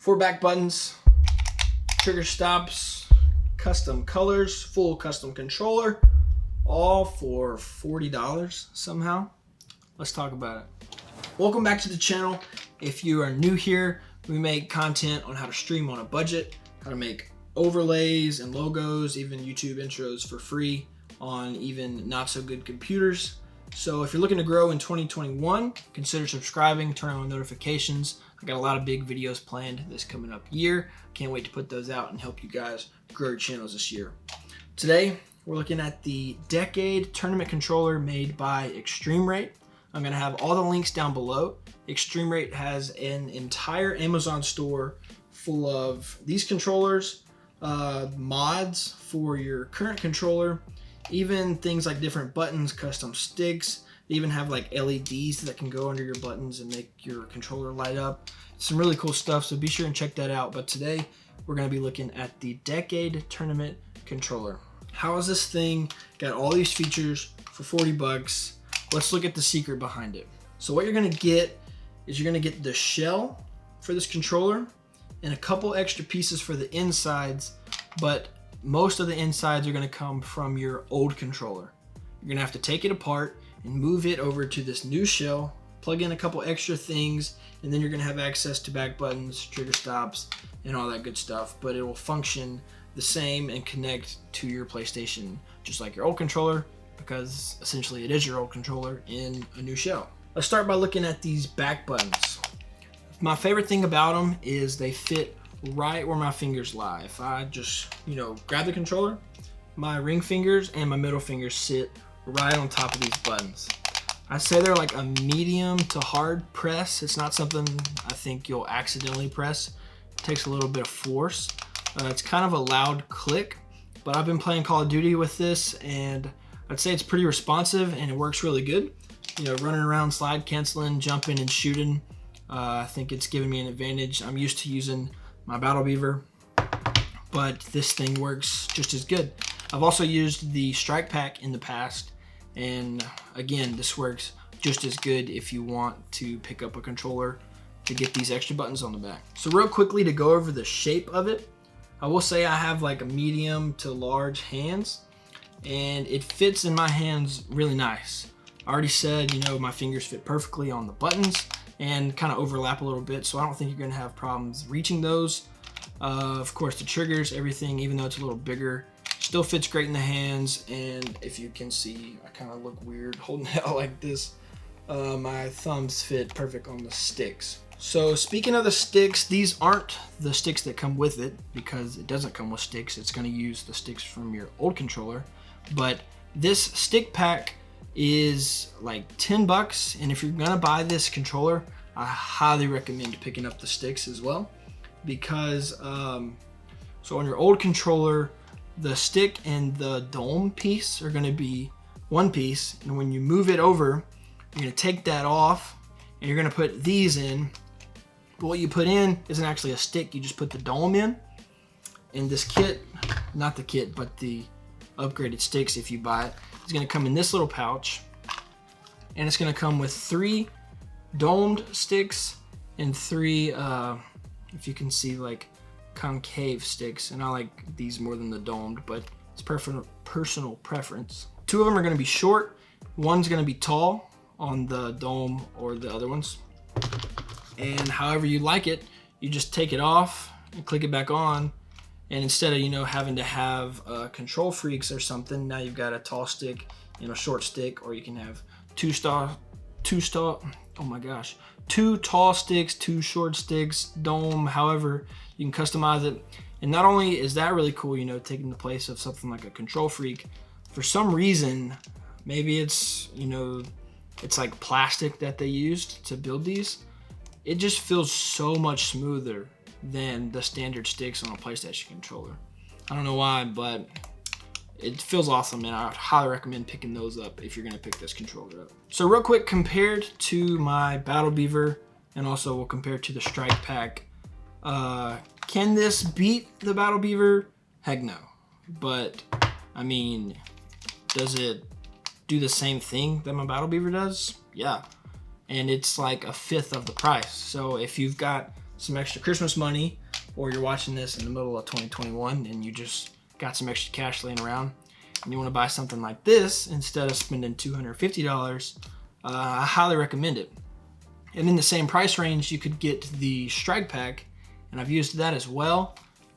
4 back buttons, trigger stops, custom colors, full custom controller, all for $40 somehow. Let's talk about it. Welcome back to the channel. If you are new here, we make content on how to stream on a budget, how to make overlays and logos, even YouTube intros for free on even not so good computers. So if you're looking to grow in 2021, consider subscribing, turn on notifications. I got a lot of big videos planned this coming up year. Can't wait to put those out and help you guys grow your channels this year. Today, we're looking at the Decade Tournament Controller made by ExtremeRate. I'm gonna have all the links down below. ExtremeRate has an entire Amazon store full of these controllers, mods for your current controller, even things like different buttons, custom sticks. They even have like LEDs that can go under your buttons and make your controller light up. Some really cool stuff, so be sure and check that out. But today, we're gonna be looking at the Decade Tournament Controller. How is this thing got all these features for 40 bucks? Let's look at the secret behind it. So what you're gonna get is you're gonna get the shell for this controller and a couple extra pieces for the insides, but most of the insides are gonna come from your old controller. You're gonna have to take it apart and move it over to this new shell, plug in a couple extra things, and then you're gonna have access to back buttons, trigger stops, and all that good stuff, but it will function the same and connect to your PlayStation just like your old controller, because essentially it is your old controller in a new shell. Let's start by looking at these back buttons. My favorite thing about them is they fit right where my fingers lie. If I just, grab the controller, my ring fingers and my middle fingers sit right on top of these buttons. I say they're like a medium to hard press. It's not something I think you'll accidentally press. It takes a little bit of force. It's kind of a loud click, but I've been playing Call of Duty with this and I'd say it's pretty responsive and it works really good. Running around, slide canceling, jumping and shooting. I think it's given me an advantage. I'm used to using my Battle Beaver, but this thing works just as good. I've also used the Strike Pack in the past, and again, this works just as good if you want to pick up a controller to get these extra buttons on the back. So real quickly to go over the shape of it, I will say I have like a medium to large hands, and it fits in my hands really nice. I already said, my fingers fit perfectly on the buttons and kind of overlap a little bit, so I don't think you're gonna have problems reaching those. Of course, the triggers, everything, even though it's a little bigger, still fits great in the hands. And if you can see, I kind of look weird holding it out like this. My thumbs fit perfect on the sticks. So speaking of the sticks, these aren't the sticks that come with it because it doesn't come with sticks. It's gonna use the sticks from your old controller. But this stick pack is like 10 bucks. And if you're gonna buy this controller, I highly recommend picking up the sticks as well. Because, so on your old controller, the stick and the dome piece are gonna be one piece. And when you move it over, you're gonna take that off and you're gonna put these in. But what you put in isn't actually a stick, you just put the dome in. And this kit, not the kit, but the upgraded sticks if you buy it, is gonna come in this little pouch. And it's gonna come with 3 domed sticks and 3, if you can see, like concave sticks. And I like these more than the domed, but it's personal preference. 2 of them are gonna be short, one's gonna be tall on the dome or the other ones. And however you like it, you just take it off and click it back on. And instead of, having to have control freaks or something, now you've got a tall stick and a short stick, or you can have 2 tall sticks, 2 short sticks, dome, however you can customize it. And not only is that really cool, taking the place of something like a control freak, for some reason, maybe it's, it's like plastic that they used to build these. It just feels so much smoother than the standard sticks on a PlayStation controller. I don't know why, but it feels awesome, and I highly recommend picking those up if you're gonna pick this controller up. So real quick, compared to my Battle Beaver, and also we'll compare to the Strike Pack, can this beat the Battle Beaver? Heck no. But, I mean, does it do the same thing that my Battle Beaver does? Yeah. And it's like 1/5 of the price. So if you've got some extra Christmas money, or you're watching this in the middle of 2021 and you just got some extra cash laying around and you want to buy something like this instead of spending $250, I highly recommend it. And in the same price range, you could get the strike pack, and I've used that as well.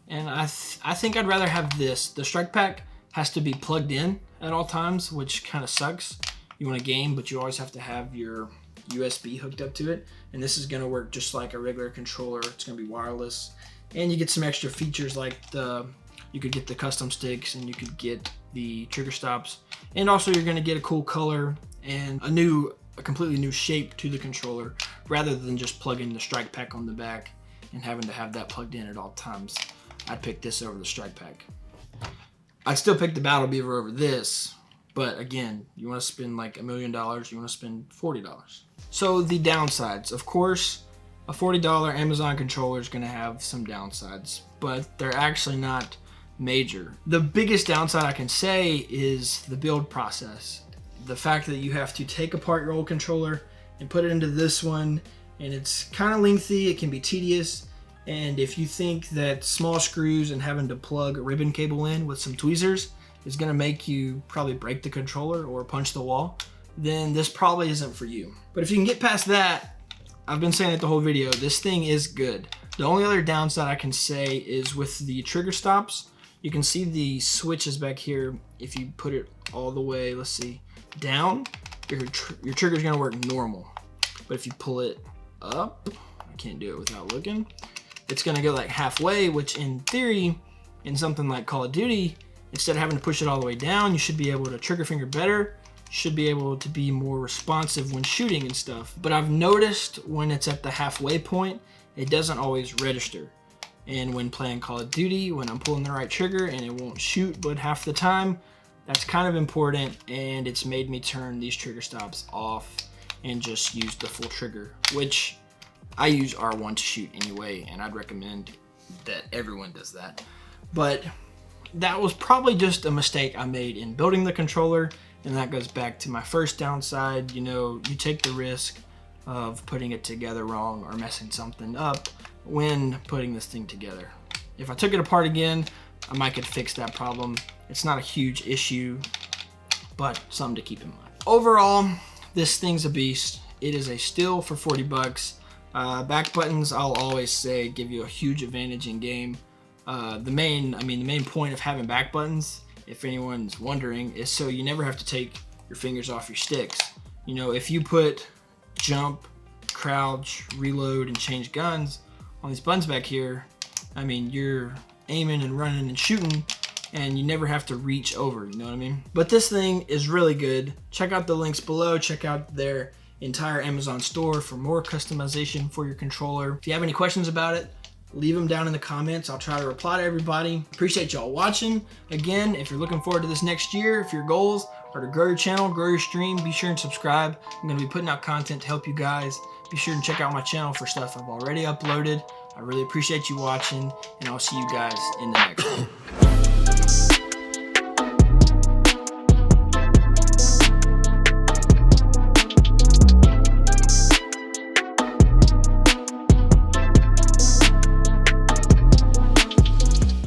And I think I'd rather have this. The strike pack has to be plugged in at all times, which kind of sucks. You want to game, but you always have to have your USB hooked up to it. And this is going to work just like a regular controller. It's going to be wireless. And you get some extra features like you could get the custom sticks, and you could get the trigger stops. And also you're going to get a cool color and a completely new shape to the controller, rather than just plugging the strike pack on the back and having to have that plugged in at all times. I'd pick this over the strike pack. I'd still pick the Battle Beaver over this, but again, you want to spend like $1 million, you want to spend $40. So the downsides, of course, a $40 Amazon controller is going to have some downsides, but they're actually not major. The biggest downside I can say is the build process. The fact that you have to take apart your old controller and put it into this one, and it's kind of lengthy, it can be tedious, and if you think that small screws and having to plug a ribbon cable in with some tweezers is going to make you probably break the controller or punch the wall, then this probably isn't for you. But if you can get past that, I've been saying it the whole video, this thing is good. The only other downside I can say is with the trigger stops. You can see the switches back here. If you put it all the way, let's see, down, your trigger is going to work normal. But if you pull it up, I can't do it without looking, it's going to go like halfway, which in theory, in something like Call of Duty, instead of having to push it all the way down, you should be able to trigger finger better, should be able to be more responsive when shooting and stuff. But I've noticed when it's at the halfway point, it doesn't always register. And when playing Call of Duty, when I'm pulling the right trigger and it won't shoot but half the time, that's kind of important, and it's made me turn these trigger stops off and just use the full trigger, which I use R1 to shoot anyway, and I'd recommend that everyone does that. But that was probably just a mistake I made in building the controller, and that goes back to my first downside. You know, you take the risk of putting it together wrong or messing something up when putting this thing together. If I took it apart again, I might could fix that problem. It's not a huge issue, but something to keep in mind. Overall, this thing's a beast. It is a steal for 40 bucks. Back buttons, I'll always say, give you a huge advantage in game. The main point of having back buttons, if anyone's wondering, is so you never have to take your fingers off your sticks. You know, if you put jump, crouch, reload, and change guns on these buttons back here, I mean, you're aiming and running and shooting, and you never have to reach over, you know what I mean? But this thing is really good. Check out the links below. Check out their entire Amazon store for more customization for your controller. If you have any questions about it, leave them down in the comments. I'll try to reply to everybody. Appreciate y'all watching. Again, if you're looking forward to this next year, if your goals are to grow your channel, grow your stream, be sure and subscribe. I'm going to be putting out content to help you guys. Be sure and check out my channel for stuff I've already uploaded. I really appreciate you watching, and I'll see you guys in the next one.